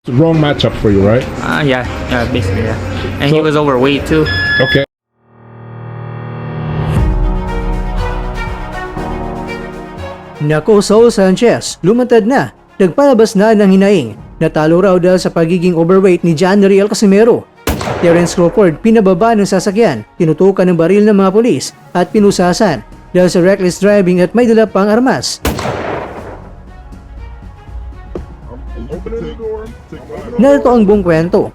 It's the wrong matchup for you, right? Yeah, basically, yeah. And he was overweight too. Okay. Nako, Saul Sanchez, lumantad na. Nagpalabas na ng hinaing. Natalo raw dahil sa pagiging overweight ni John Riel Casimero. Terence Crawford pinababa ng sasakyan, tinutukan ng baril ng mga pulis at pinusasan dahil sa reckless driving at may dala pang armas. Narito ang buong kwento.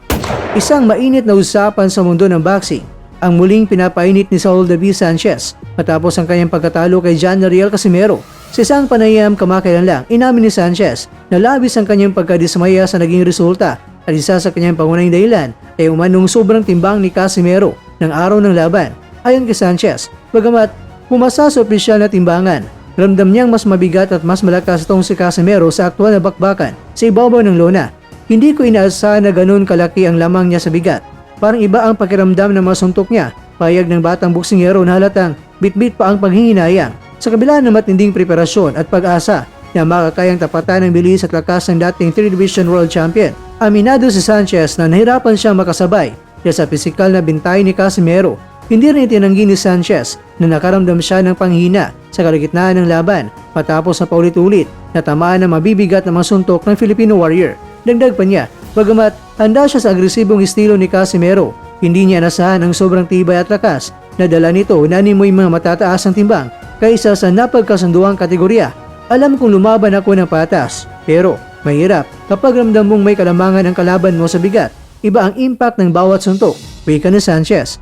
Isang mainit na usapan sa mundo ng boxing ang muling pinapainit ni Saul David Sanchez matapos ang kanyang pagkatalo kay John Riel Casimero. Sa isang panayam kamakailan lang, inamin ni Sanchez na labis ang kanyang pagkadismaya sa naging resulta at isa sa kanyang pangunahing dahilan ay umanong sobrang timbang ni Casimero ng araw ng laban. Ayon kay Sanchez, bagamat pumasa sa opisyal na timbangan, ramdam niyang mas mabigat at mas malakas itong si Casimero sa aktwal na bakbakan sa ibabaw ng lona. Hindi ko inaasahan na ganun kalaki ang lamang niya sa bigat. Parang iba ang pakiramdam na masuntok niya. Payag ng batang boksingero na halatang bitbit pa ang panghihinayang. Sa kabila ng matinding preparasyon at pag-asa na makakayang tapatan ng bilis at lakas ng dating 3 Division World Champion, aminado si Sanchez na nahirapan siyang makasabay dahil sa pisikal na bintay ni Casimero. Hindi rin itinanggi ni Sanchez na nakaramdam siya ng panghina sa kalagitnaan ng laban matapos na paulit-ulit na tamaan ng mabibigat na mga suntok ng Filipino Warrior. Dagdag pa niya, bagamat handa siya sa agresibong estilo ni Casimero, hindi niya nasahan ang sobrang tibay at lakas na dala nito na animoy mga matataas ang timbang kaysa sa napagkasunduang kategorya. Alam kong lumaban ako ng patas, pero mahirap kapag ramdam mong may kalamangan ang kalaban mo sa bigat. Iba ang impact ng bawat suntok, wika ni Sanchez.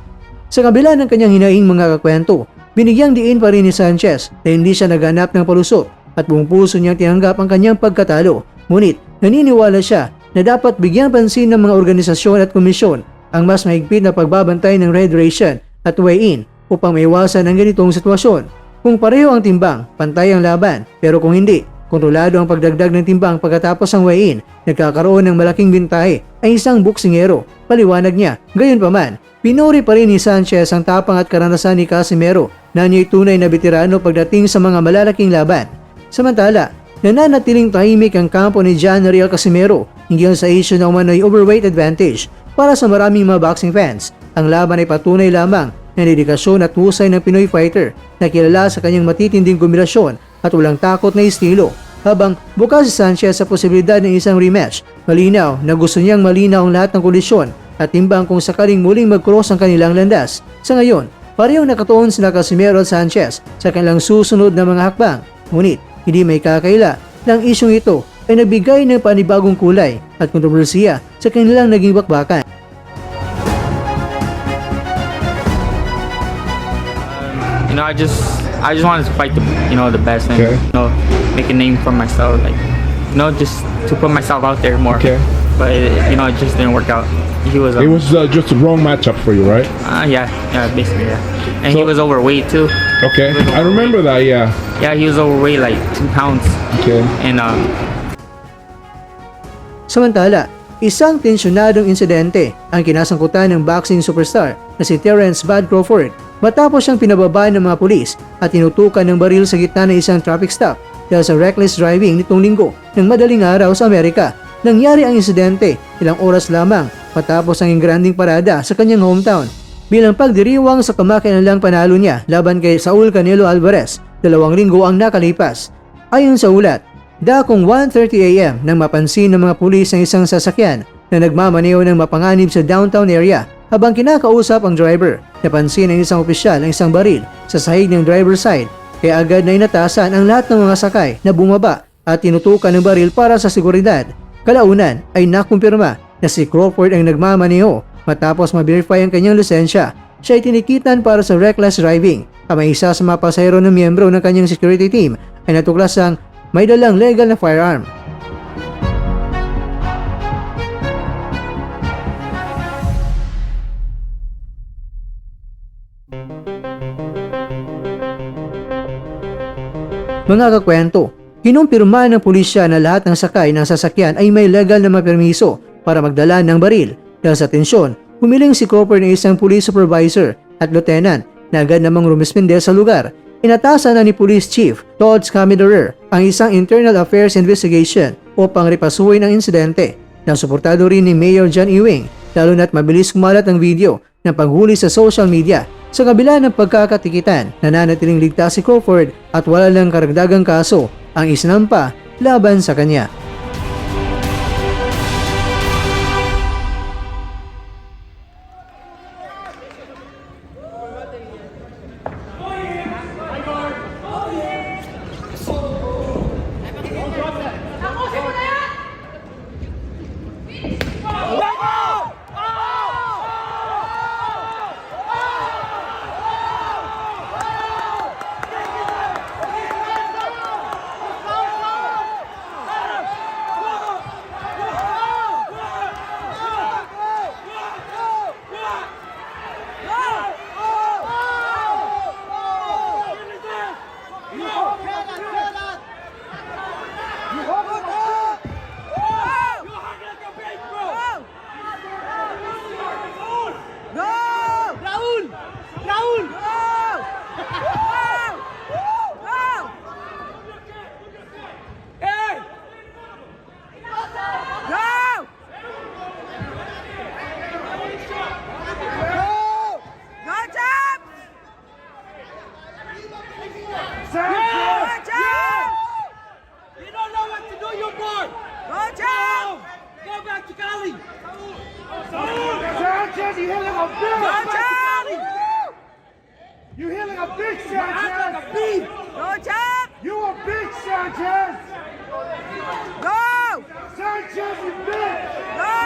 Sa kabila ng kanyang hinaing mga kakwento, binigyang diin pa rin ni Sanchez na hindi siya naghanap ng palusot at buong puso niyang tinanggap ang kanyang pagkatalo. Ngunit naniniwala siya na dapat bigyang pansin ng mga organisasyon at komisyon ang mas mahigpit na pagbabantay ng Federation at weigh-in upang maiwasan ang ganitong sitwasyon. Kung pareho ang timbang, pantay ang laban, pero kung hindi, kontrolado ang pagdagdag ng timbang pagkatapos ang weigh-in, nagkakaroon ng malaking bintahe ay isang boksingero, paliwanag niya. Gayunpaman, pinuri pa rin ni Sanchez ang tapang at karanasan ni Casimero na niya'y tunay na veterano pagdating sa mga malalaking laban. Samantala, nananatiling tahimik ang kampo ni John Riel Casimero hinggil sa issue na umano'y overweight advantage. Para sa maraming mga boxing fans, ang laban ay patunay lamang ng dedikasyon at husay ng Pinoy fighter na kilala sa kanyang matitinding kombinasyon at walang takot na estilo. Habang bukas si Sanchez sa posibilidad ng isang rematch, malinaw na gusto niyang malinaw ang lahat ng kondisyon at timbang kung sakaling muling mag-cross ang kanilang landas. Sa ngayon, parehong nakatuon sina Casimero at Sanchez sa kanilang susunod na mga hakbang. Ngunit, hindi may kakaila ng isyong ito ay nagbigay ng panibagong kulay at kontrobersiya sa kanilang naging bakbakan. I just wanted to fight the best and Okay. make a name for myself, just to put myself out there more. Okay. But it just didn't work out. He was It was just the wrong matchup for you, right? yeah, basically, yeah. And he So- was overweight too. Okay. I remember that, yeah. Yeah, he was overweight like 2 pounds. Okay. And Samantala, isang tensyonadong insidente ang kinasangkutan ng boxing superstar na si Terence "Bud" Crawford matapos siyang pinababa ng mga pulis at tinutukan ng baril sa gitna ng isang traffic stop dahil sa reckless driving nitong linggo ng madaling araw sa Amerika. Nangyari ang insidente ilang oras lamang matapos ang ingranding parada sa kanyang hometown bilang pagdiriwang sa kamakailanlang panalo niya laban kay Saul Canelo Alvarez 2 linggo ang nakalipas. Ayon sa ulat, dakong 1:30 AM nang mapansin ng mga pulis ang isang sasakyan na nagmamaneho ng mapanganib sa downtown area. Habang kinakausap ang driver, napansin ng isang opisyal ang isang baril sa sahig ng driver side, kaya agad na inatasan ang lahat ng mga sakay na bumaba at tinutukan ng baril para sa seguridad. Kalaunan ay nakumpirma na si Crawford ang nagmamaneho matapos ma-verify ang kanyang lisensya. Siya ay tinikitan para sa reckless driving. Ang isa sa mga pasahero ng miyembro ng kanyang security team ay natuklasang may dalang legal na firearm. Mga kakwento, kinumpirma ng pulisya na lahat ng sakay ng sasakyan ay may legal na mapermiso para magdala ng baril. Dahil sa tensyon, humiling si Crawford ng isang police supervisor at lieutenant na agad namang rumisponde sa lugar. Inatasan na ni Police Chief Todd Scamiderer ang isang internal affairs investigation upang repasuhin ang insidente. na suportado rin ni Mayor John Ewing, lalo na't mabilis kumalat ang video ng paghuli sa social media. Sa kabila ng pagkakatikitan, nananatiling ligtas si Crawford at wala lang karagdagang kaso ang isinampa laban sa kanya. Sanchez, you hit like a bitch! You hit like a bitch, Sanchez! Like a beast! Go, Chop! You a bitch, Sanchez! Go! Sanchez, you bitch! Go!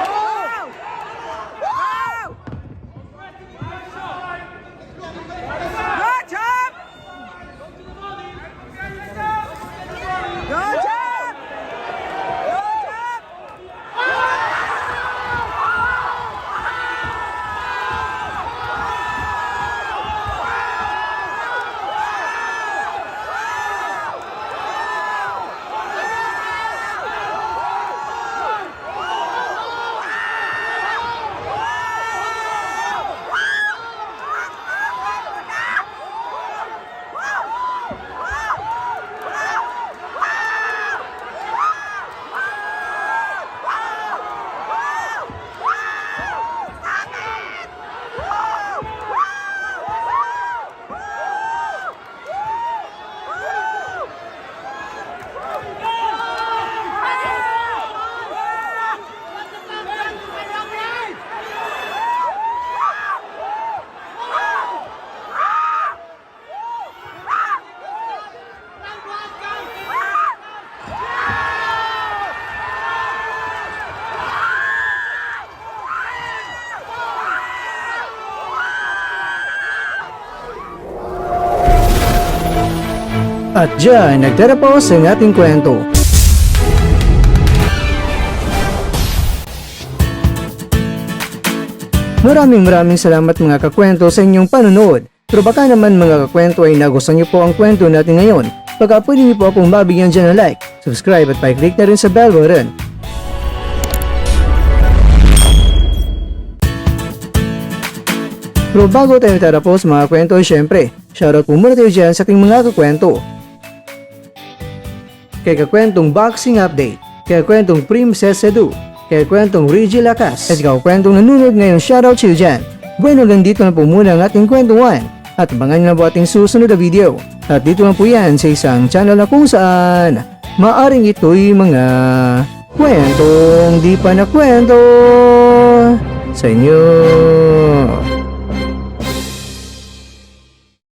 Go! Go, Chop! Go, Chop! Go, Chop! At dyan, nagtatapos ang ating kwento. Maraming salamat mga kakwento sa inyong panonood. Pero baka naman mga kakwento ay nagustuhan niyo po ang kwento natin ngayon. Baka pwede niyo po akong mabigyan dyan ng like, subscribe at pa-click na rin sa bell button. Pero bago tayo tatapos mga kwento, syempre, shoutout po muna tayo dyan sa ating mga kakwento. Kay kakwentong Boxing Update, kay kakwentong Princess Edu, kay kakwentong Reggie Lacas, at kakwentong nanonood ngayon, shoutout siyo dyan. Bueno, hanggang dito na po muna ang ating kwentuhan, at abangan nyo na po ating susunod na video. At dito lang po yan sa isang channel na kung saan maaring ito'y mga kwentong di pa na kwento sa inyo.